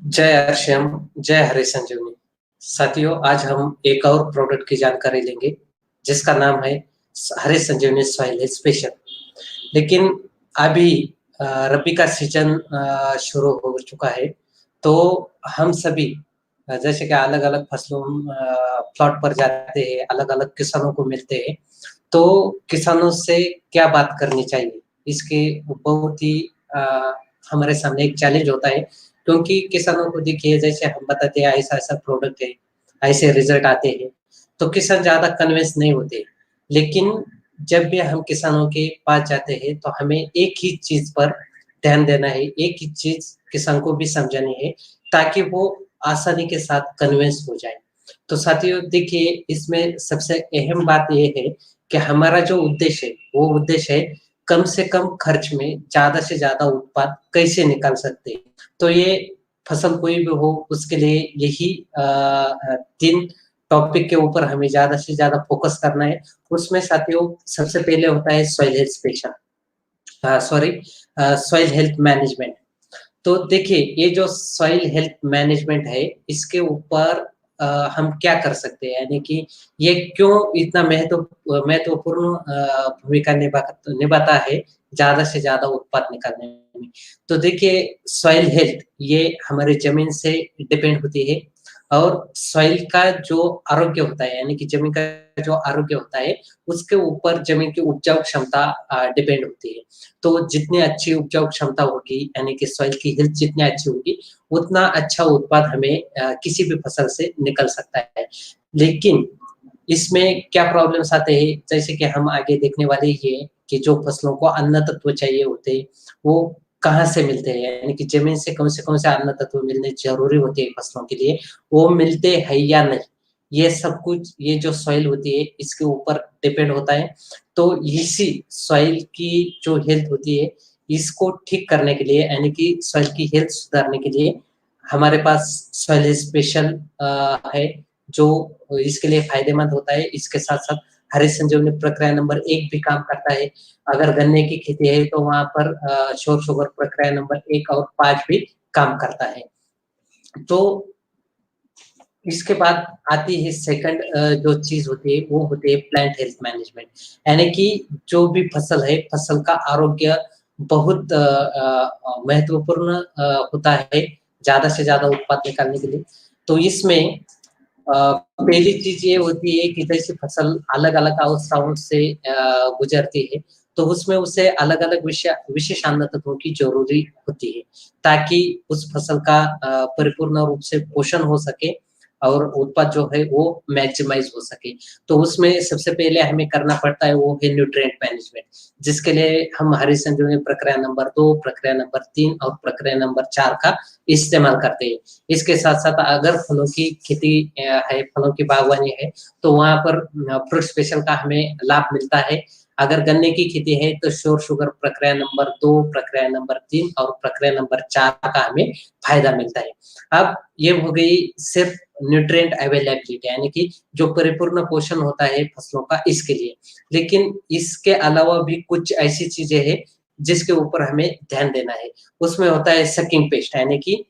जय हरश्याम, जय हरे संजीवनी। साथियों, आज हम एक और प्रोडक्ट की जानकारी लेंगे, जिसका नाम है हरे संजीवनी सॉइल स्पेशल। लेकिन अभी रबी का सीजन शुरू हो चुका है, तो हम सभी जैसे कि अलग-अलग फसलों प्लॉट पर जाते हैं, अलग-अलग किसानों को मिलते हैं, तो किसानों से क्या बात करनी चाहिए? इसके बहुत ही अ, हमारे सामने एक चैलेंज होता है, क्योंकि किसानों को देखिए जैसे हम बताते हैं ऐसा-ऐसा प्रोडक्ट है, ऐसे रिज़ल्ट आते हैं, तो किसान ज़्यादा कन्विंस नहीं होते। लेकिन जब भी हम किसानों के पास जाते हैं, तो हमें एक ही चीज़ पर ध्यान देना है, एक ही चीज़ किसान को भी समझानी है, ताकि वो आसानी के साथ कन्विंस हो जाए। तो साथियों देखिए, इसमें सबसे अहम बात ये है कि हमारा जो उद्देश्य है, वो उद्देश्य है कम से कम खर्च में ज़्यादा से ज़्यादा उत्पाद कैसे निकाल सकते हैं। तो ये फसल कोई भी हो उसके लिए यही 3 टॉपिक के ऊपर हमें ज़्यादा से ज़्यादा फ़ोकस करना है। उसमें साथियों सबसे पहले होता है soil health special sorry soil health management. तो देखिए, ये जो सॉइल हेल्थ मैनेजमेंट है, इसके ऊपर हम क्या कर सकते हैं? यानी कि ये क्यों इतना महत्वपूर्ण भूमिका निभाता है, ज़्यादा से ज़्यादा उत्पाद निकालने में। तो देखिए, सॉइल हेल्थ ये हमारी ज़मीन से डिपेंड होती है और सॉइल का जो आरोग्य होता है, यानी कि ज़मीन का जो आरोग्य होता है, उसके ऊपर ज़मीन की उपजाऊ क्षमता डिपेंड होती है। तो जितनी अच्छी उपजाऊ क्षमता होगी, यानी कि सॉइल की हेल्थ जितनी अच्छी होगी, उतना अच्छा उत्पाद हमें किसी भी फसल से निकल सकता है। लेकिन इसमें क्या प्रॉब्लम्स आते हैं, जैसे कि हम आगे देखने वाले ये हैं कि जो फसलों को अन्न तत्व चाहिए होते हैं, वो कहाँ से मिलते हैं? यानी कि ज़मीन से कौन से अन्न तत्व मिलने ज़रूरी होते हैं फसलों के लिए, वो मिलते हैं या नहीं? ये सब कुछ ये जो सॉइल होती है, इसके ऊपर डिपेंड होता है। तो इसी सॉइल की जो हेल्थ होती है, इसको ठीक करने के लिए यानी कि सॉइल की हेल्थ सुधारने के लिए हमारे पास सॉइल स्पेशल है, जो इसके लिए फ़ायदेमंद होता है। इसके साथ-साथ हरी संजीवनी प्रक्रिया नंबर 1 भी काम करता है। अगर गन्ने की खेती है, तो वहाँ पर श्योर शुगर प्रक्रिया नंबर 1 और 5 भी काम करता है। तो इसके बाद आती है सेकंड जो चीज़ होती है, वो होती है प्लांट हेल्थ मैनेजमेंट। यानी कि जो भी फसल है, फसल का आरोग्य बहुत महत्वपूर्ण होता है, ज़्यादा से ज़्यादा उत्पाद निकालने के लिए। तो इसमें पहली चीज़ ये होती है कि जैसे फसल अलग-अलग अवस्थाओं से गुज़रती है, तो उसमें उसे अलग-अलग विशेष अन्न तत्वों की ज़रूरी होती है, ताकि उस फसल का परिपूर्ण रूप से पोषण हो सके और उत्पाद जो है वो मैक्सिमाइज़ हो सके। तो उसमें सबसे पहले हमें करना पड़ता है वो है न्यूट्रिएंट मैनेजमेंट, जिसके लिए हम हरी संजीवनी प्रक्रिया नंबर 2, प्रक्रिया नंबर 3 और प्रक्रिया नंबर 4 का इस्तेमाल करते हैं। इसके साथ-साथ अगर फलों की खेती है, फलों की बागवानी है, तो वहाँ पर फ्रूट स्पेशल का हमें लाभ मिलता है। अगर गन्ने की खेती है, तो श्योर शुगर प्रक्रिया नंबर 2, प्रक्रिया नंबर 3 और प्रक्रिया नंबर 4 का हमें फ़ायदा मिलता है। अब ये हो गई सिर्फ़ न्यूट्रिएंट अवेलेबिलिटी यानी कि जो परिपूर्ण पोषण होता है फसलों का इसके लिए। लेकिन इसके अलावा भी कुछ ऐसी चीज़ें हैं, जिसके ऊपर हमें ध्यान देना है। उसमें होता है सकिंग पेस्ट यानी कि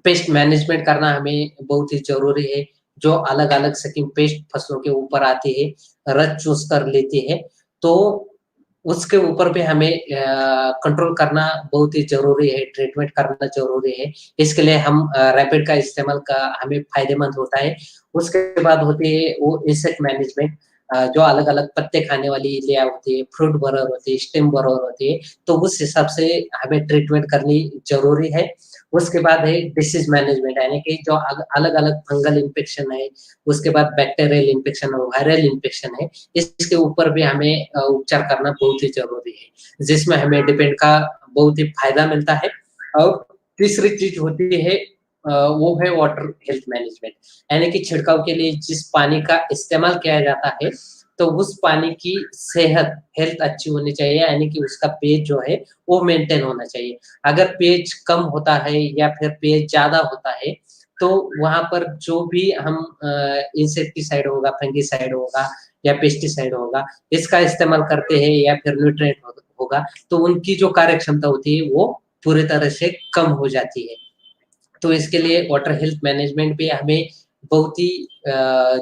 पेस्ट मैनेजमेंट करना हमें बहुत ही ज़रूरी है। जो अलग-अलग सकिंग पेस्ट फसलों के ऊपर आती है, रच चूस कर लेती है, तो उसके ऊपर भी हमें कंट्रोल करना बहुत ही ज़रूरी है, ट्रीटमेंट करना ज़रूरी है। इसके लिए हम रैपिड का इस्तेमाल का हमें फ़ायदेमंद होता है। उसके बाद होती है वो इंसेक्ट मैनेजमेंट जो अलग-अलग पत्ते खाने वाली इल्लियाँ होती है, फ्रूट बरर होती है, स्टेम बरर होती है, तो उस हिसाब से हमें ट्रीटमेंट करनी ज़रूरी है। उसके बाद है डिसीज़ मैनेजमेंट यानी कि जो अलग-अलग फंगल इन्फेक्शन है, उसके बाद बैक्टीरियल इन्फेक्शन और वायरल इन्फेक्शन है, इसके ऊपर भी हमें उपचार करना बहुत ही ज़रूरी है, जिसमें हमें डिपेंड का बहुत ही फ़ायदा मिलता है और तीसरी चीज़ होती है वो है वाटर हेल्थ मैनेजमेंट यानी कि छिड़काव के लिए जिस पानी का इस्तेमाल किया जाता है, तो उस पानी की सेहत, हेल्थ अच्छी होनी चाहिए यानी कि उसका पेट जो है, वो मेंटेन होना चाहिए। अगर पीएच कम होता है या फिर पीएच ज़्यादा होता है, तो वहाँ पर जो भी हम इंसेक्टिसाइड होगा, फंगिसाइड होगा या पेस्टिसाइड होगा, इसका इस्तेमाल करते हैं या फिर न्यूट्रिएंट होगा, तो उनकी जो कार्य क्षमता होती है, वो पूरी तरह से कम हो जाती है। तो इसके लिए वाटर हेल्थ मैनेजमेंट भी हमें बहुत ही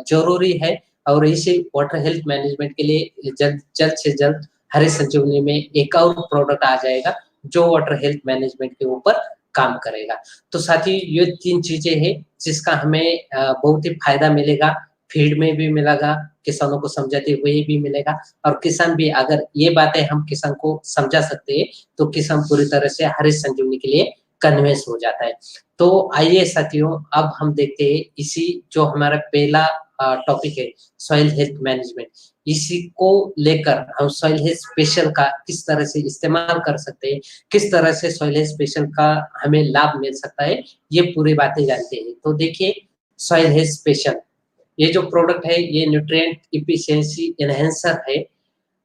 ज़रूरी है और इसी वाटर हेल्थ मैनेजमेंट के लिए जल्द जल्द से जल्द हरी संजीवनी में एक और प्रोडक्ट आ जाएगा, जो वाटर हेल्थ मैनेजमेंट के ऊपर काम करेगा। तो साथ ही ये 3 चीज़ें हैं, जिसका हमें बहुत ही फ़ायदा मिलेगा, फील्ड में भी मिलेगा, किसानों को समझाते हुए भी मिलेगा और किसान भी अगर ये बातें हम किसान को समझा सकते हैं, तो किसान पूरी तरह से हरी संजीवनी के लिए कन्विंस हो जाता है। तो आइए साथियों, अब हम देखते हैं इसी जो हमारा पहला टॉपिक है सॉइल हेल्थ मैनेजमेंट, इसी को लेकर हम सॉइल हेल्थ स्पेशल का किस तरह से इस्तेमाल कर सकते हैं, किस तरह से सॉइल हेल्थ स्पेशल का हमें लाभ मिल सकता है, ये पूरी बातें जानते हैं। तो देखिए सॉइल हेल्थ स्पेशल, ये जो प्रोडक्ट है ये न्यूट्रिएंट एफिशिएंसी एनहांसर है।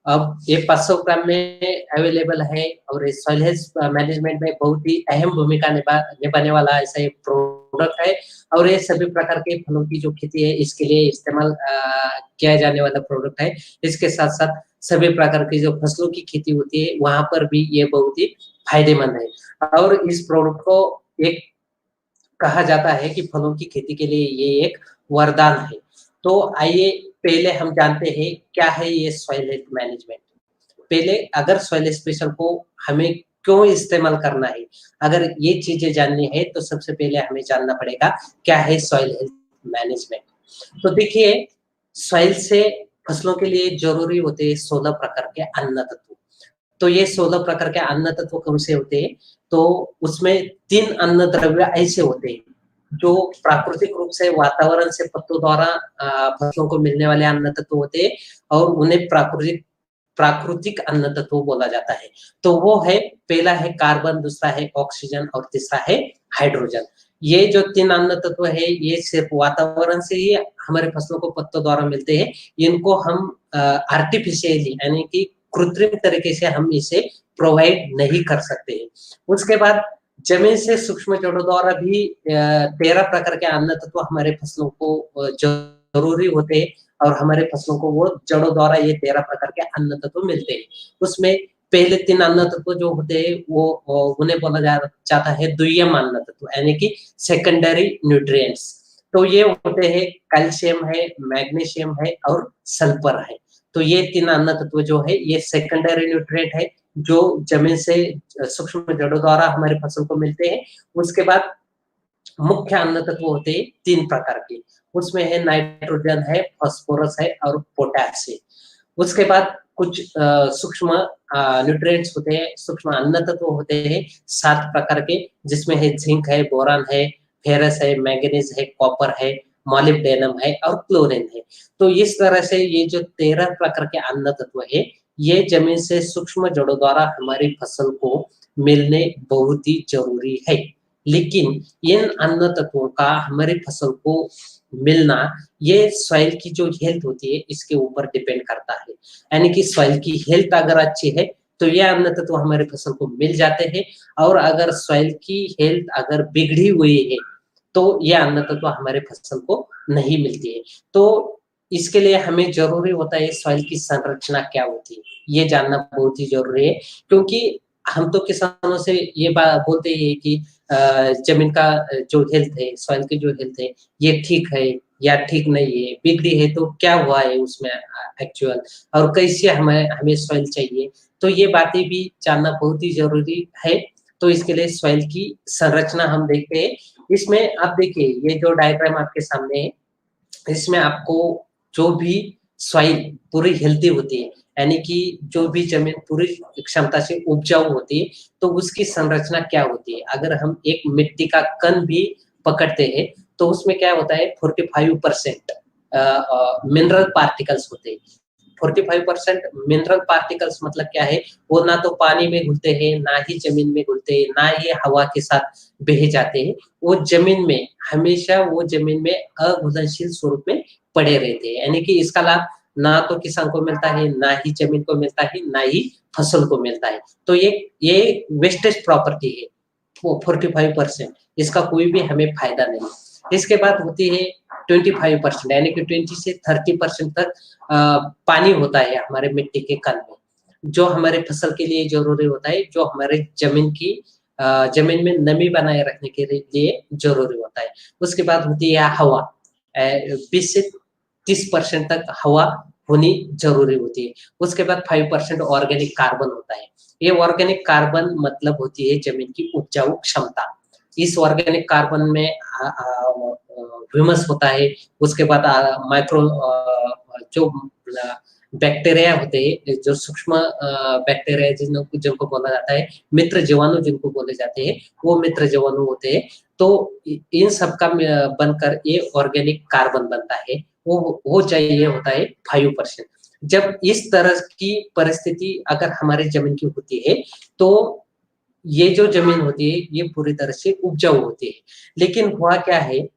अब ये 500 ग्राम में अवेलेबल है और ये सॉइल हेल्थ मैनेजमेंट में बहुत ही अहम भूमिका निभाने वाला ऐसा एक प्रोडक्ट है और ये सभी प्रकार के फलों की जो खेती है इसके लिए इस्तेमाल किया जाने वाला प्रोडक्ट है। इसके साथ-साथ सभी प्रकार की जो फसलों की खेती होती है वहाँ पर भी ये बहुत ही फ़ायदेमंद है और इस प्रोडक्ट को एक कहा जाता है कि फलों की खेती के लिए ये एक वरदान है। तो आइए पहले हम जानते हैं क्या है ये सॉइल हेल्थ मैनेजमेंट। पहले अगर सॉइल स्पेशल को हमें क्यों इस्तेमाल करना है, अगर ये चीज़ें जाननी है तो सबसे पहले हमें जानना पड़ेगा क्या है सॉइल हेल्थ मैनेजमेंट। तो देखिए सॉइल से फसलों के लिए ज़रूरी होते हैं 16 प्रकार के अन्न तत्व। तो ये 16 प्रकार के अन्न तत्व कौन से होते हैं? तो उसमें 3 अन्न द्रव्य ऐसे होते हैं, जो प्राकृतिक रूप से वातावरण से पत्तों द्वारा फसलों को मिलने वाले अन्न तत्व होते हैं और उन्हें प्राकृतिक प्राकृतिक अन्न तत्व बोला जाता है। तो वो है पहला है कार्बन, दूसरा है ऑक्सीजन और तीसरा है हाइड्रोजन। ये जो 3 अन्न तत्व है, ये सिर्फ़ वातावरण से ही हमारे फसलों को पत्तों द्वारा मिलते हैं। इनको हम आर्टिफ़िशियली यानी कि कृत्रिम तरीके से हम इसे प्रोवाइड नहीं कर सकते हैं। उसके बाद ज़मीन से सूक्ष्म जड़ों द्वारा भी 13 प्रकार के अन्न तत्व हमारे फसलों को ज़रूरी होते हैं और हमारे फसलों को वो जड़ों द्वारा ये 13 प्रकार के अन्न तत्व मिलते हैं। उसमें पहले 3 अन्न तत्व जो होते हैं वो उन्हें बोला जाता है द्वितीयक अन्न तत्व यानी कि सेकेंडरी न्यूट्रिएंट्स। तो ये होते हैं कैल्शियम है, मैग्नीशियम है और सल्फर है। तो ये 3 अन्न तत्व जो है ये सेकेंडरी न्यूट्रिएंट है, जो ज़मीन से सूक्ष्म जड़ों द्वारा हमारी फसल को मिलते हैं। उसके बाद मुख्य अन्न तत्व होते हैं 3 प्रकार के, उसमें है नाइट्रोजन है, फास्फोरस है और पोटाश है। उसके बाद कुछ सूक्ष्म न्यूट्रिएंट्स होते हैं, सूक्ष्म अन्न तत्व होते हैं 7 प्रकार के, जिसमें है जिंक है, बोरान है, फेरस है, मैंगनीज है, कॉपर है, मॉलिब्डेनम है और क्लोरीन है। तो इस तरह से ये जो 13 प्रकार के अन्न तत्व है, ये ज़मीन से सूक्ष्म जड़ों द्वारा हमारी फसल को मिलने बहुत ही ज़रूरी है। लेकिन इन अन्न तत्वों का हमारी फसल को मिलना, ये सॉइल की जो हेल्थ होती है, इसके ऊपर डिपेंड करता है। यानी कि सॉइल की हेल्थ अगर अच्छी है, तो ये अन्न तत्व हमारी फसल को मिल जाते हैं और अगर सॉइल की हेल्थ अगर बिगड़ी हुई है, तो ये अन्न तत्व हमारे फसल को नहीं मिलती है। तो इसके लिए हमें ज़रूरी होता है सॉइल की संरचना क्या होती है, ये जानना बहुत ही ज़रूरी है क्योंकि हम तो किसानों से ये बोलते ही हैं कि ज़मीन का जो हेल्थ है, सॉइल की जो हेल्थ है, ये ठीक है या ठीक नहीं है, बिगड़ी है तो क्या हुआ है उसमें एक्चुअल और कैसे हमें सॉइल चाहिए। तो ये बातें भी जानना बहुत ही ज़रूरी है। तो इसके लिए सॉइल की संरचना हम देखते हैं। इसमें आप देखिए ये जो डायग्राम आपके सामने है, इसमें आपको जो भी सॉइल पूरी हेल्दी होती है, यानी कि जो भी ज़मीन पूरी क्षमता से उपजाऊ होती है, तो उसकी संरचना क्या होती है? अगर हम एक मिट्टी का कण भी पकड़ते हैं, तो उसमें क्या होता है 45% मिनरल पार्टिकल्स होते हैं। 45% मिनरल पार्टिकल्स मतलब क्या है? वो ना तो पानी में घुलते हैं, ना ही ज़मीन में घुलते हैं, ना ही हवा के साथ बह जाते हैं। वो ज़मीन में हमेशा वो ज़मीन में अघुलनशील स्वरूप में पड़े रहते हैं। यानी कि इसका लाभ ना तो किसान को मिलता है, ना ही ज़मीन को मिलता है, ना ही फसल को मिलता है। तो ये वेस्टेज प्रॉपर्टी है, वो 45% इसका कोई भी हमें फ़ायदा नहीं। इसके बाद होती है 25% यानी कि 20 से 30% तक पानी होता है हमारे मिट्टी के कण में, जो हमारे फसल के लिए ज़रूरी होता है, जो हमारे ज़मीन की जमीन में नमी बनाए रखने के लिए जरूरी होता है। उसके बाद होती है हवा, 20 से 30% तक हवा होनी जरूरी होती है। उसके बाद 5% ऑर्गेनिक कार्बन होता है। ये ऑर्गेनिक कार्बन मतलब होती है जमीन की उपजाऊ क्षमता। इस ऑर्गेनिक कार्बन में ह्यूमस होता है। उसके बाद माइक्रो जो बैक्टीरिया होते हैं, जो सूक्ष्म बैक्टीरिया जिनको बोला जाता है, मित्र जीवाणु जिनको बोले जाते हैं, वो मित्र जीवाणु होते हैं। तो इन सब का बनकर ये ऑर्गेनिक कार्बन बनता है। वो चाहिए होता है 5%। जब इस तरह की परिस्थिति अगर हमारी जमीन की होती है, तो ये जो जमीन होती है ये पूरी तरह से उपजाऊ होती है। लेकिन हुआ क्या है,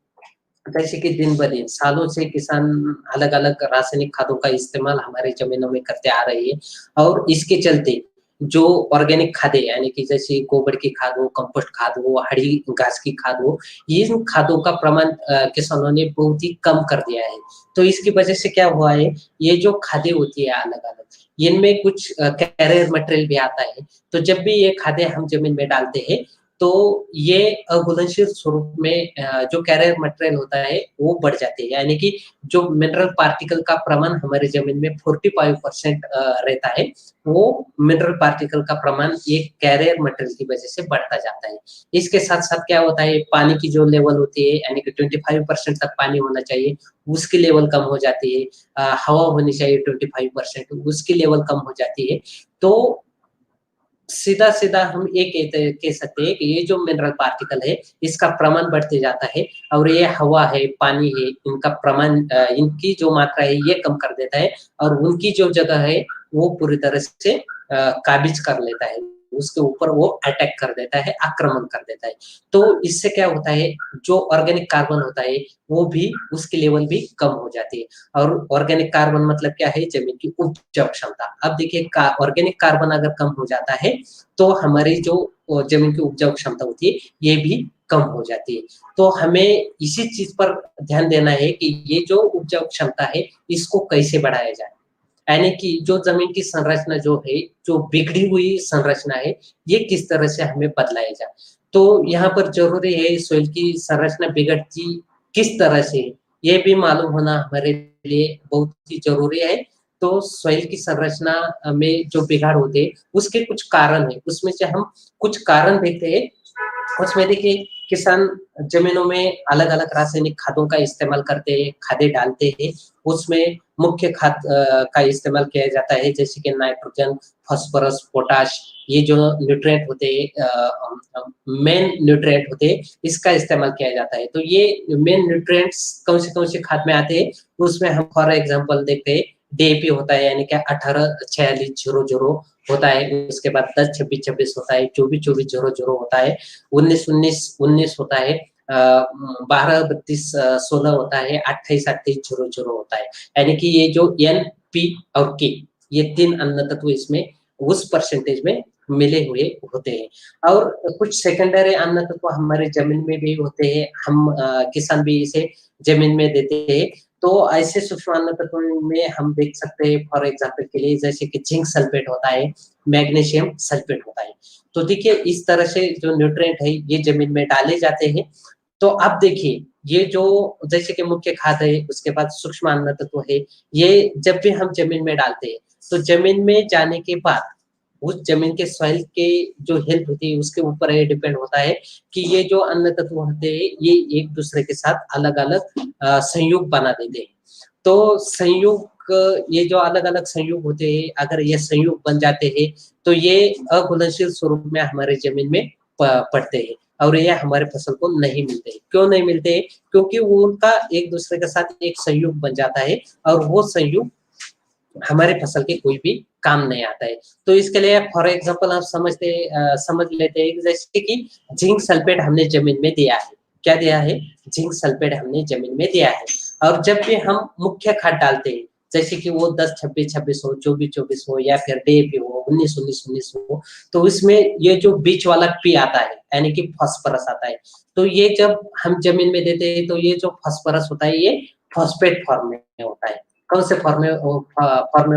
जैसे कि दिन ब दिन सालों से किसान अलग-अलग रासायनिक खादों का इस्तेमाल हमारी ज़मीनों में करते आ रहे हैं, और इसके चलते जो ऑर्गेनिक खादें यानी कि जैसे गोबर की खाद हो, कंपोस्ट खाद हो, हरी घास की खाद हो, इन खादों का प्रमाण किसानों ने बहुत ही कम कर दिया है। तो इसकी वजह से क्या हुआ है, ये जो खादें होती है अलग-अलग, इनमें कुछ कैरियर मटेरियल भी आता है। तो जब भी ये खादें हम ज़मीन में डालते हैं, तो ये अघुलनशील स्वरूप में जो कैरियर मटेरियल होता है वो बढ़ जाते हैं, यानी कि जो मिनरल पार्टिकल का प्रमाण हमारी जमीन में 45% रहता है, वो मिनरल पार्टिकल का प्रमाण ये कैरियर मटेरियल की वजह से बढ़ता जाता है। इसके साथ साथ क्या होता है, पानी की जो लेवल होती है यानी कि 25% तक पानी होना चाहिए, उसकी लेवल कम हो जाती है। हवा होनी चाहिए 25%, उसकी लेवल कम हो जाती है। तो सीधा-सीधा हम ये कह सकते हैं कि ये जो मिनरल पार्टिकल है, इसका प्रमाण बढ़ते जाता है, और ये हवा है, पानी है, इनका प्रमाण इनकी जो मात्रा है, ये कम कर देता है, और उनकी जो जगह है, वो पूरी तरह से काबिज़ कर लेता है। उसके ऊपर वो अटैक कर देता है, आक्रमण कर देता है। तो इससे क्या होता है, जो ऑर्गेनिक कार्बन होता है, वो भी उसकी लेवल भी कम हो जाती है। और ऑर्गेनिक कार्बन मतलब क्या है, जमीन की उपजाऊ क्षमता। अब देखिए ऑर्गेनिक कार्बन अगर कम हो जाता है, तो हमारी जो जमीन की उपजाऊ क्षमता होती है, ये भी कम हो जाती है। तो हमें इसी चीज पर ध्यान देना है कि ये जो उपजाऊ क्षमता है, इसको कैसे बढ़ाया जाए। यानी कि जो जमीन की संरचना जो है, जो बिगड़ी हुई संरचना है, ये किस तरह से हमें बदलाया जाए। तो यहाँ पर जरूरी है सोइल की संरचना बिगड़ती किस तरह से, ये भी मालूम होना हमारे लिए बहुत ही जरूरी है। तो सॉइल की संरचना में जो बिगाड़ होते हैं, उसके कुछ कारण हैं। उसमें से हम कुछ कारण देखते हैं। उसमें देखिए, किसान ज़मीनों में अलग-अलग रासायनिक खादों का इस्तेमाल करते हैं, खादें डालते हैं। उसमें मुख्य खाद का इस्तेमाल किया जाता है, जैसे कि नाइट्रोजन, फास्फोरस, पोटाश, ये जो न्यूट्रिएंट होते हैं, मेन न्यूट्रिएंट होते हैं, इसका इस्तेमाल किया जाता है। तो ये मेन न्यूट्रिएंट्स कौन से खाद में आते हैं, उसमें हम फॉर एग्जांपल देखते हैं, डीएपी होता है यानी कि 18-46-00 होता है, उसके बाद 10-26-26 होता है, 24-24-00 होता है, 19-19-19 होता है, 12-32-16 होता है, 28-28-00 होता है। यानी कि ये जो एन, पी और के, ये 3 अन्न तत्व इसमें उस परसेंटेज में मिले हुए होते हैं। और कुछ सेकेंडरी अन्न तत्व हमारे जमीन में भी होते हैं, हम किसान भी इसे जमीन में देते हैं। तो ऐसे सूक्ष्म अन्न तत्वों में हम देख सकते हैं, फॉर एग्जांपल के लिए जैसे कि जिंक सल्फेट होता है, मैग्नीशियम सल्फेट होता है। तो देखिए, इस तरह से जो न्यूट्रिएंट है, ये जमीन में डाले जाते हैं। तो अब देखिए, ये जो जैसे कि मुख्य खाद है, उसके बाद सूक्ष्म अन्न तत्व है, ये जब भी हम जमीन में डालते हैं, तो जमीन में जाने के बाद उस जमीन के सॉइल के जो हेल्थ होती है, उसके ऊपर ये डिपेंड होता है कि ये जो अन्न तत्व होते हैं, ये एक दूसरे के साथ अलग-अलग संयुग बना देते हैं। तो संयुग, ये जो अलग-अलग संयुग होते हैं, अगर ये संयुग बन जाते हैं, तो ये अघुलनशील स्वरूप में हमारे जमीन में पड़ते हैं, और ये हमारे फसल को नहीं मिलते हैं। क्यों नहीं मिलते हैं? क्योंकि वो उनका एक दूसरे के साथ एक संयुग बन जाता है, और वो संयुग हमारे फसल के कोई भी काम नहीं आता है। तो इसके लिए फॉर एग्जांपल आप समझ लेते हैं कि जैसे कि जिंक सल्फेट हमने जमीन में दिया है। क्या दिया है? जिंक सल्फेट हमने जमीन में दिया है, और जब भी हम मुख्य खाद डालते हैं, जैसे कि वो 10-26-26 हो, 24-24 हो, या फिर डीएपी हो, 19-19-19 हो, तो इसमें ये जो बीच वाला पी आता है, यानी कि फास्फोरस आता है। तो ये जब हम जमीन में देते हैं, तो ये जो फास्फोरस होता है, ये फॉस्फेट फॉर्म में होता है। कौन से फॉर्म में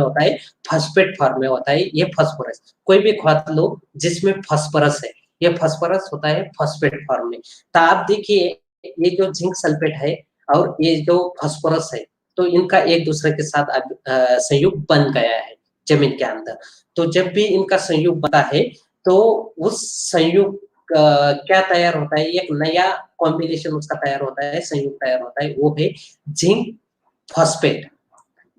होता है? फॉस्फेट फॉर्म में होता है ये फास्फोरस। कोई भी खाद लो जिसमें फास्फोरस है, ये फास्फोरस होता है फॉस्फेट फॉर्म में। तो आप देखिए ये जो जिंक सल्फेट है और ये जो फास्फोरस है, तो इनका एक दूसरे के साथ अब संयुग बन गया है जमीन के अंदर। तो जब भी इनका संयुग बनता है, तो उस संयुग क्या तैयार होता है, एक नया कॉम्बिनेशन उसका तैयार होता है, संयुग तैयार होता है, वो है जिंक फॉस्फेट।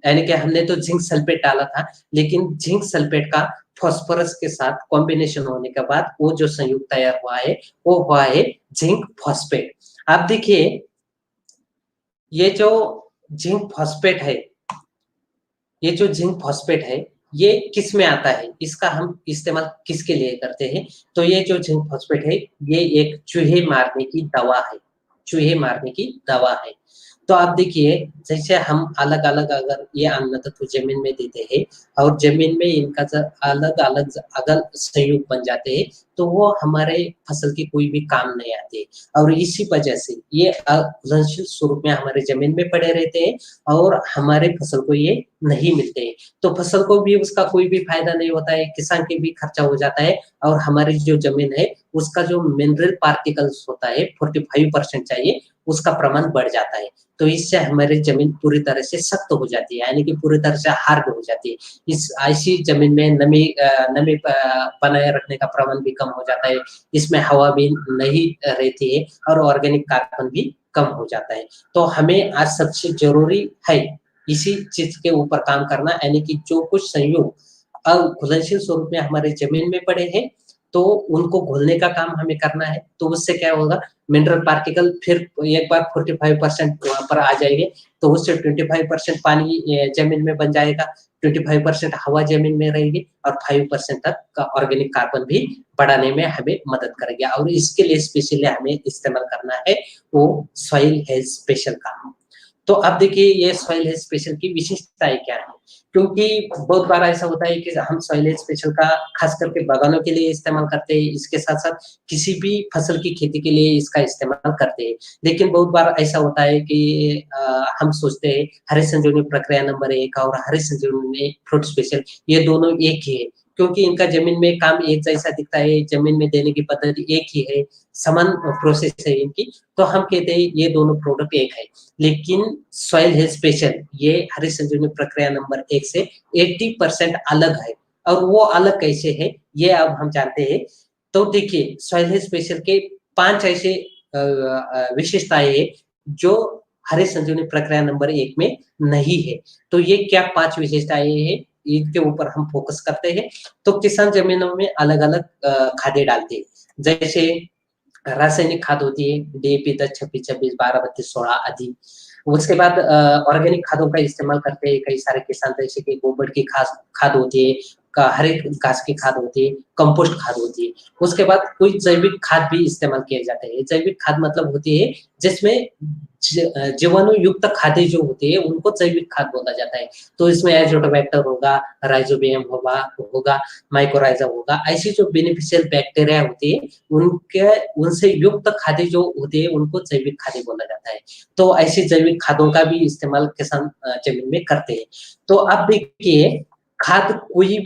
यानी कि हमने तो जिंक सल्फेट डाला था, लेकिन जिंक सल्फेट का फास्फोरस के साथ कॉम्बिनेशन होने के बाद वो जो संयुग तैयार हुआ है, वो हुआ है जिंक फॉस्फेट। आप देखिए ये जो जिंक फॉस्फेट है, ये जो जिंक फॉस्फेट है, ये किस में आता है, इसका हम इस्तेमाल किसके लिए करते हैं? तो ये जो जिंक फॉस्फेट है, ये एक चूहे मारने की दवा है, चूहे मारने की दवा है। तो आप देखिए जैसे हम अलग-अलग अगर ये अन्न तत्व जमीन में देते हैं और जमीन में इनका जब अलग-अलग अगर संयुग बन जाते हैं, तो वो हमारे फसल की कोई भी काम नहीं आते और इसी वजह से ये अघुलनशील स्वरूप में हमारे जमीन में पड़े रहते हैं और हमारे फसल को ये नहीं मिलते हैं। तो फसल को भी उसका कोई भी फायदा नहीं होता है, किसान के भी खर्चा हो जाता है और हमारी जो जमीन है, उसका जो मिनरल पार्टिकल्स होता है 45% चाहिए, उसका प्रमाण बढ़ जाता है। तो इससे हमारी जमीन पूरी तरह से सख्त हो जाती है, यानी कि पूरी तरह से हार्ड हो जाती है। इस ऐसी जमीन में नमी बनाए रखने का प्रमाण भी कम हो जाता है, इसमें हवा भी नहीं रहती है और ऑर्गेनिक कार्बन भी कम हो जाता है। तो हमें आज सबसे ज़रूरी है इसी चीज़ के ऊपर काम करना, यानी कि जो कुछ संयोग अघुलनशील स्वरूप में हमारी ज़मीन में पड़े हैं, तो उनको घोलने का काम हमें करना है। तो उससे क्या होगा, मिनरल पार्टिकल फिर एक बार 45% वहाँ पर आ जाएँगे, तो उससे 25% पानी ज़मीन में बन जाएगा, 25% हवा ज़मीन में रहेगी और 5% तक का ऑर्गेनिक कार्बन भी बढ़ाने में हमें मदद करेगी और इसके लिए स्पेशली हमें इस्तेमाल करना है वो सॉइल हेल्थ स्पेशल का। तो अब देखिए ये सॉइल हेल्थ स्पेशल की विशेषताएँ क्या हैं? क्योंकि बहुत बार ऐसा होता है कि हम सॉइल हेल्थ स्पेशल का खास करके बागानों के लिए इस्तेमाल करते हैं, इसके साथ-साथ किसी भी फसल की खेती के लिए इसका इस्तेमाल करते हैं। लेकिन बहुत बार ऐसा होता है कि हम सोचते हैं हरे संजीवनी प्रक्रिया नंबर 1 और हरे संजीवनी फ्रूट स्पेशल ये दोनों एक ही है, क्योंकि इनका ज़मीन में काम एक जैसा दिखता है, ज़मीन में देने की पद्धति एक ही है, समान प्रोसेस है इनकी, तो हम कहते हैं ये दोनों प्रोडक्ट एक है। लेकिन सॉइल हेल्थ स्पेशल ये हरी संजीवनी प्रक्रिया नंबर 1 से 80% अलग है और वो अलग कैसे है, ये अब हम जानते हैं। तो देखिए सॉइल हेल्थ स्पेशल के 5 ऐसे विशेषताएँ हैं जो हरे संजीवनी प्रक्रिया नंबर 1 में नहीं है। तो ये क्या 5 विशेषताएँ हैं, इनके ऊपर हम फोकस करते हैं। तो किसान ज़मीनों में अलग-अलग खादें डालते हैं। जैसे रासायनिक खाद होती है, डीएपी 10, 26, 26, 12, 32, 16 आदि। उसके बाद ऑर्गेनिक खादों का इस्तेमाल करते हैं कई सारे किसान, जैसे कि गोबर की खाद होती है, हरे घास की खाद होती है, कंपोस्ट खाद होती है। उसके बाद कोई जैविक खाद भी इस्तेमाल किए जाते हैं। जैविक खाद मतलब होती है जिसमें जीवाणु युक्त खादें जो होती है उनको जैविक खाद बोला जाता है। तो इसमें एज़ोटोबैक्टर होगा, राइज़ोबियम होगा, माइकोराइज़ा होगा, ऐसी जो बेनिफिशियल बैक्टीरिया होती है उनके उनसे युक्त खादें जो होती है उनको जैविक खादें बोला जाता है। तो ऐसी जैविक खादों का भी इस्तेमाल किसान ज़मीन में करते हैं। तो अब देखिए खाद कोई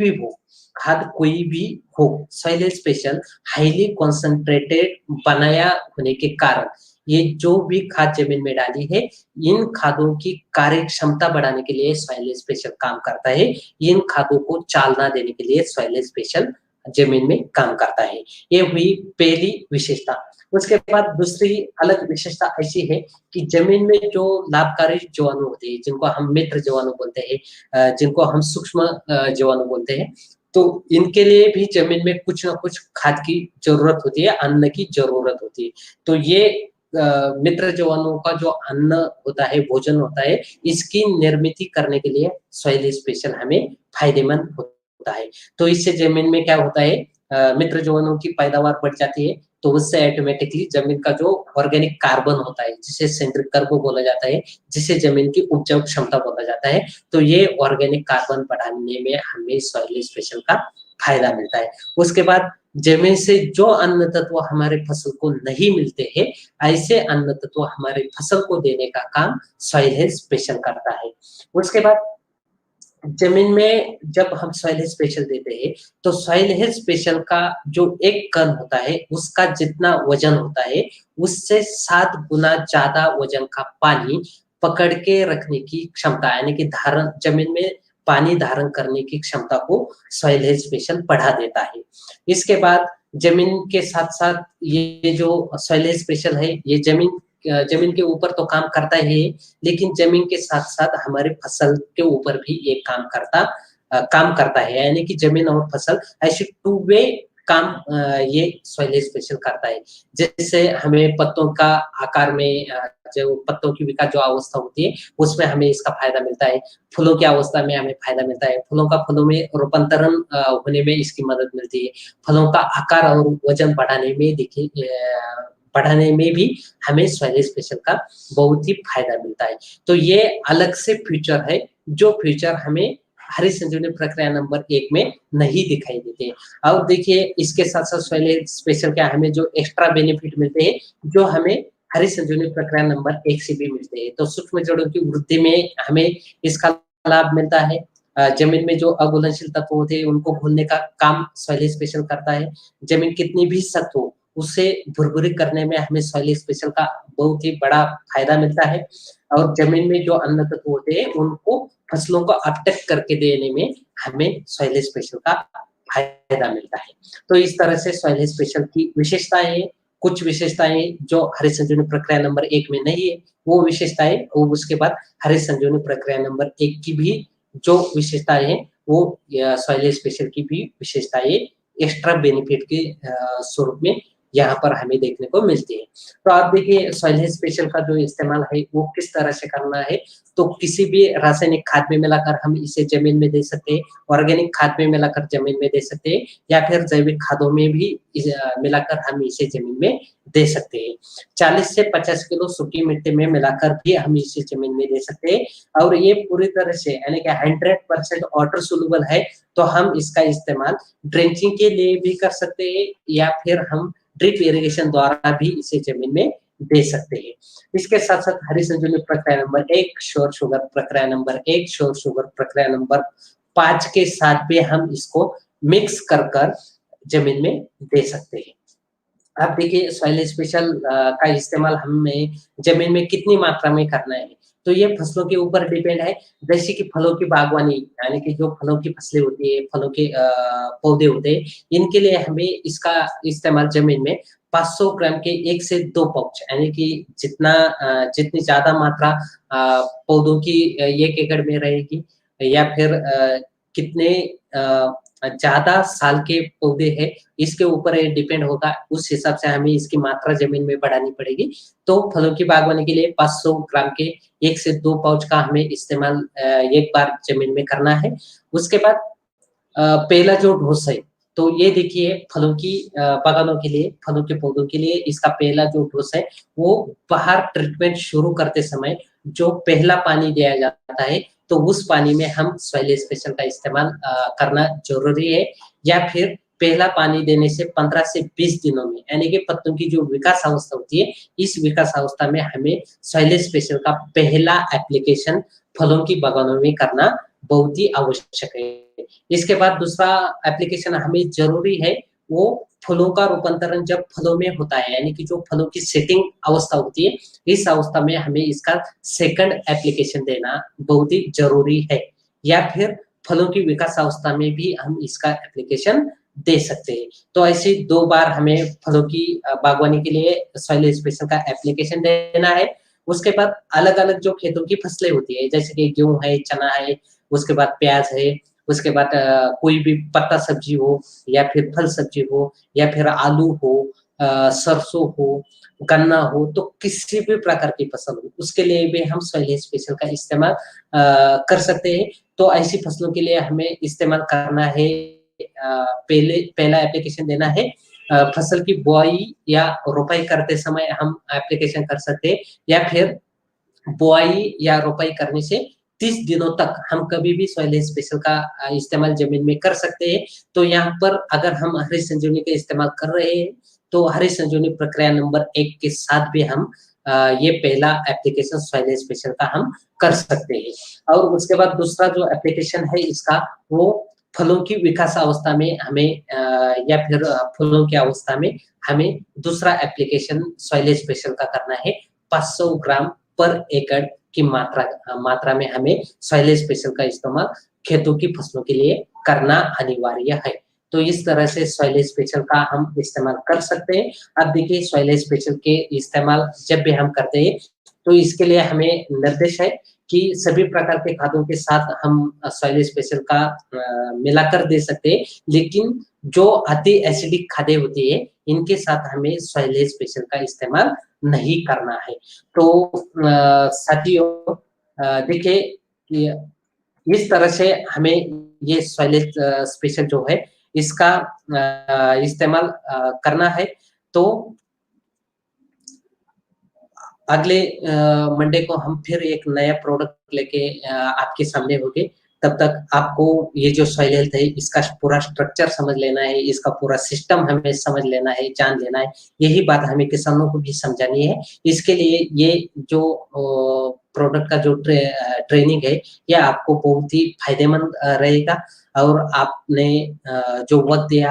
भी हो, सॉइल स्पेशल हाइली कंसंट्रेटेड बनाया होने के कारण ये जो भी खाद ज़मीन में डाली है, इन खादों की कार्य क्षमता बढ़ाने के लिए सॉइल स्पेशल काम करता है। इन खादों को चालना देने के लिए सॉइल स्पेशल ज़मीन में काम करता है। ये हुई पहली विशेषता। उसके बाद दूसरी अलग विशेषता ऐसी है कि ज़मीन में जो लाभकारी जीवाणु होते हैं, जिनको हम मित्र जीवाणु बोलते हैं, जिनको हम सूक्ष्म जीवाणु बोलते हैं, तो इनके लिए भी ज़मीन में कुछ न कुछ खाद की ज़रूरत होती है, अन्न की ज़रूरत होती है। तो ये मित्र जीवाणुओं का जो अन्न होता है, भोजन होता है, इसकी निर्मित करने के लिए सॉइल स्पेशल हमें फ़ायदेमंद होता है। तो इससे ज़मीन में क्या होता है, मित्र जीवाणुओं की पैदावार बढ़ जाती है, तो उससे ऑटोमेटिकली ज़मीन का जो ऑर्गेनिक कार्बन होता है, जिसे सेंट्रिक कार्बो बोला जाता है, जिसे ज़मीन की उपजाऊ क्षमता बोला जाता है, तो ये ऑर्गेनिक कार्बन बढ़ाने में हमें सॉइल स्पेशल का फ़ायदा मिलता है। उसके बाद ज़मीन से जो अन्न तत्व हमारे फसल को नहीं मिलते हैं, ऐसे अन्न तत्व हमारे फसल को देने का काम सॉइल हेल्थ स्पेशल करता है। उसके बाद जमीन में जब हम सॉइल हेल्थ स्पेशल देते हैं, तो सॉइल हेल्थ स्पेशल का जो 1 कण होता है, उसका जितना वजन होता है, उससे 7 गुना ज़्यादा वजन का पानी पकड़ के रखने की क्षमता, यानी कि धारण जमीन में पानी धारण करने की क्षमता को सॉइल हेल्थ स्पेशल बढ़ा देता है। इसके बाद जमीन के साथ-साथ ये जो सॉइल हेल्थ स्पेशल है, ये जमीन के ऊपर तो काम करता ही है, लेकिन ज़मीन के साथ-साथ हमारे फसल के ऊपर भी ये काम करता है, यानी कि ज़मीन और फसल ऐसे टू वे काम ये सॉइल स्पेशल करता है। जैसे हमें पत्तों का आकार में जो पत्तों की विकास जो अवस्था होती है, उसमें हमें इसका फ़ायदा मिलता है। फूलों की अवस्था में हमें फ़ायदा मिलता है। फूलों में रूपांतरण होने में इसकी मदद मिलती है। फलों का आकार और वज़न बढ़ाने में भी हमें सॉइल स्पेशल का बहुत ही फ़ायदा मिलता है। तो ये अलग से फीचर है, जो फीचर हमें हरी संजीवनी प्रक्रिया नंबर 1 में नहीं दिखाई देते। और देखिए इसके साथ-साथ सॉइल स्पेशल क्या हमें जो एक्स्ट्रा बेनिफिट मिलते हैं, जो हमें हरी संजीवनी प्रक्रिया नंबर 1 से भी मिलते हैं। तो सूक्ष्म जड़ों की वृद्धि में हमें इसका लाभ मिलता है। ज़मीन में जो अघुलनशील तत्व होते हैं, उनको घुलने का काम सॉइल स्पेशल करता है। ज़मीन कितनी भी सख्त हो, उसे भुरभुरी करने में हमें सॉइल स्पेशल का बहुत ही बड़ा फ़ायदा मिलता है और ज़मीन में जो अन्न तत्व होते हैं, उनको फसलों को अपटेक करके देने में हमें सॉइल स्पेशल का फ़ायदा मिलता है। तो इस तरह से सॉइल स्पेशल की विशेषताएँ हैं, कुछ विशेषताएँ जो हरी संजीवनी प्रक्रिया नंबर 1 में नहीं है, वो विशेषताएँ और उसके बाद हरी संजीवनी प्रक्रिया नंबर 1 की भी जो विशेषताएँ हैं, वो सॉइल स्पेशल की भी विशेषताएँ एक्स्ट्रा बेनिफिट के स्वरूप में यहाँ पर हमें देखने को मिलती है। तो आप देखिए सॉइल हेल्थ स्पेशल का जो इस्तेमाल है वो किस तरह से करना है, तो किसी भी रासायनिक खाद में मिलाकर हम इसे ज़मीन में दे सकते हैं, ऑर्गेनिक खाद में मिलाकर ज़मीन में दे सकते हैं या फिर जैविक खादों में भी मिलाकर हम इसे ज़मीन में दे सकते हैं। 40 से 50 किलो सूखी मिट्टी में मिलाकर भी हम इसे ज़मीन में दे सकते हैं और ये पूरी तरह से यानी कि 100% वाटर सोल्यूबल है, तो हम इसका इस्तेमाल ड्रेंचिंग के लिए भी कर सकते हैं या फिर हम ड्रिप इरिगेशन द्वारा भी इसे ज़मीन में दे सकते हैं। इसके साथ-साथ हरी संजीवनी प्रक्रिया नंबर 1, श्योर शुगर प्रक्रिया नंबर 1, श्योर शुगर प्रक्रिया नंबर 5 के साथ भी हम इसको मिक्स कर ज़मीन में दे सकते हैं। अब देखिए सॉइल स्पेशल का इस्तेमाल हमें ज़मीन में कितनी मात्रा में करना है, तो ये फसलों के ऊपर डिपेंड है। जैसे कि फलों की बागवानी यानी कि जो फलों की फसलें होती है, फलों के पौधे होते हैं, इनके लिए हमें इसका इस्तेमाल ज़मीन में 500 ग्राम के 1 से 2 पाउच यानी कि जितनी ज़्यादा मात्रा पौधों की 1 एकड़ में रहेगी या फिर कितने ज़्यादा साल के पौधे हैं, इसके ऊपर ये डिपेंड होगा, उस हिसाब से हमें इसकी मात्रा ज़मीन में बढ़ानी पड़ेगी। तो फलों की बागवानी के लिए 500 ग्राम के 1 से 2 पाउच का हमें इस्तेमाल एक बार ज़मीन में करना है। उसके बाद पहला जो डोज़ है, तो ये देखिए फलों की बागानों के लिए, फलों के पौधों के लिए इसका पहला जो डोज़ है, वो बाहर ट्रीटमेंट शुरू करते समय जो पहला पानी दिया जाता है, तो उस पानी में हम सॉइल स्पेशल का इस्तेमाल करना ज़रूरी है या फिर पहला पानी देने से 15 से 20 दिनों में, यानी कि पत्तों की जो विकास अवस्था होती है, इस विकास अवस्था में हमें सॉइल स्पेशल का पहला एप्लीकेशन फलों की बागानों में करना बहुत ही आवश्यक है। इसके बाद दूसरा एप्लीकेशन हमें ज़रूरी है, वो फूलों का रूपांतरण जब फलों में होता है, यानी कि जो फलों की सेटिंग अवस्था होती है, इस अवस्था में हमें इसका सेकंड एप्लीकेशन देना बहुत ही ज़रूरी है। या फिर फलों की विकास अवस्था में भी हम इसका एप्लीकेशन दे सकते हैं। तो ऐसे 2 बार हमें फलों की बागवानी के लिए सॉइल स्पेशल का एप्लीकेशन देना है। उसके बाद अलग-अलग जो खेतों की फसलें होती है, जैसे कि गेहूँ है, चना है, उसके बाद प्याज़ है, उसके बाद कोई भी पत्ता सब्ज़ी हो या फिर फल सब्ज़ी हो या फिर आलू हो सरसों हो, गन्ना हो, तो किसी भी प्रकार की फसल हो, उसके लिए भी हम सॉइल स्पेशल का इस्तेमाल कर सकते हैं। तो ऐसी फसलों के लिए हमें इस्तेमाल करना है पहला एप्लीकेशन देना है फसल की बुआई या रोपाई करते समय हम एप्लीकेशन कर सकते हैं या फिर बुआई या रोपाई करने से 30 दिनों तक हम कभी भी सॉइल स्पेशल का इस्तेमाल ज़मीन में कर सकते हैं। तो यहाँ पर अगर हम हरी संजीवनी का इस्तेमाल कर रहे हैं, तो हरी संजीवनी प्रक्रिया नंबर 1 के साथ भी हम ये पहला एप्लीकेशन सॉइल स्पेशल का हम कर सकते हैं। और उसके बाद दूसरा जो एप्लीकेशन है इसका, वो फलों की विकास अवस्था में हमें या फिर फूलों की अवस्था में हमें दूसरा एप्लीकेशन सॉइल स्पेशल का करना है। 500 ग्राम पर एकड़ की मात्रा में हमें सॉइल स्पेशल का इस्तेमाल खेतों की फसलों के लिए करना अनिवार्य है। तो इस तरह से सॉइल स्पेशल का हम इस्तेमाल कर सकते हैं। अब देखिए सॉइल स्पेशल के इस्तेमाल जब भी हम करते हैं, तो इसके लिए हमें निर्देश है कि सभी प्रकार के खादों के साथ हम सॉइल स्पेशल का मिलाकर दे सकते हैं, लेकिन जो अति एसिडिक खादें होती है, इनके साथ हमें सॉइल स्पेशल का इस्तेमाल नहीं करना है। तो साथियों देखिए कि इस तरह से हमें ये सॉइल स्पेशल जो है इसका इस्तेमाल करना है। तो अगले मंडे को हम फिर एक नया प्रोडक्ट लेके आपके सामने होंगे। तब तक आपको ये जो सॉइल हेल्थ है इसका पूरा स्ट्रक्चर समझ लेना है, इसका पूरा सिस्टम हमें समझ लेना है, जान लेना है। यही बात हमें किसानों को भी समझानी है। इसके लिए ये जो प्रोडक्ट का जो ट्रेनिंग है, ये आपको बहुत ही फ़ायदेमंद रहेगा। और आपने जो वक़्त दिया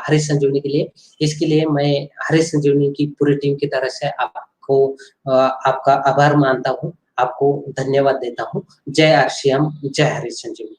हरीश संजीवनी के लिए, इसके लिए मैं हरीश संजीवनी की पूरी टीम की तरफ से आपको आपका आभार मानता हूँ, आपको धन्यवाद देता हूँ। जय आर श्याम, जय हरीश संजीवनी।